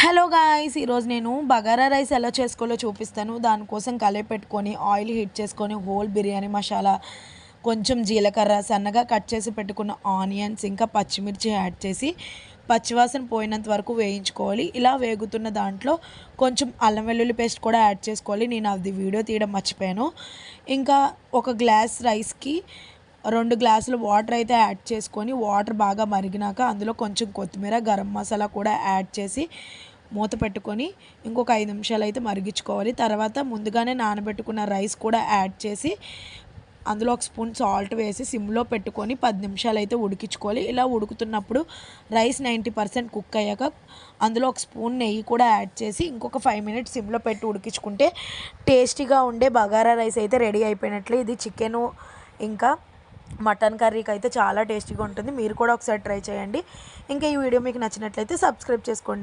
Hello guys, ఈరోజు నేను bagara rice ఎలా చేసుకోవాలో చూపిస్తాను. దానికోసం కళాయి పెట్టుకొని ఆయిల్ హీట్ చేసుకొని హోల్ బిర్యానీ మసాలా, కొంచెం జీలకర్ర, సన్నగా కట్ చేసి పెట్టుకున్న ఆనియన్స్, ఇంకా పచ్చిమిర్చి యాడ్ చేసి పచ్చివాసన పోయినంత వరకు వేయించుకోవాలి. ఇలా వేగుతున్న దాంట్లో కొంచెం అల్లం వెల్లుల్లి పేస్ట్ కూడా యాడ్ చేసుకోవాలి. నేను అది వీడియో తీయడం మర్చిపోయాను. ఇంకా ఒక గ్లాస్ రైస్కి 2 గ్లాసులు వాటర్ అయితే యాడ్ చేసుకొని, వాటర్ బాగా మరిగినాక అందులో కొంచెం కొత్తిమీర, గరం మసాలా కూడా యాడ్ చేసి మూత పెట్టుకొని ఇంకొక 5 నిమిషాలు అయితే మరిగించుకోవాలి. తర్వాత ముందుగానే నానబెట్టుకున్న రైస్ కూడా యాడ్ చేసి అందులో ఒక స్పూన్ సాల్ట్ వేసి సిమ్లో పెట్టుకొని 10 నిమిషాలు అయితే ఉడికించుకోవాలి. ఇలా ఉడుకుతున్నప్పుడు రైస్ 90% కుక్ అయ్యాక అందులో ఒక స్పూన్ నెయ్యి కూడా యాడ్ చేసి ఇంకొక 5 మినిట్స్ సిమ్లో పెట్టి ఉడికించుకుంటే టేస్టీగా ఉండే బగారా రైస్ అయితే రెడీ అయిపోయినట్లే. ఇది చికెను ఇంకా మటన్ కర్రీకి అయితే చాలా టేస్టీగా ఉంటుంది. మీరు కూడా ఒకసారి ట్రై చేయండి. ఇంకా ఈ వీడియో మీకు నచ్చినట్లయితే సబ్స్క్రైబ్ చేసుకోండి.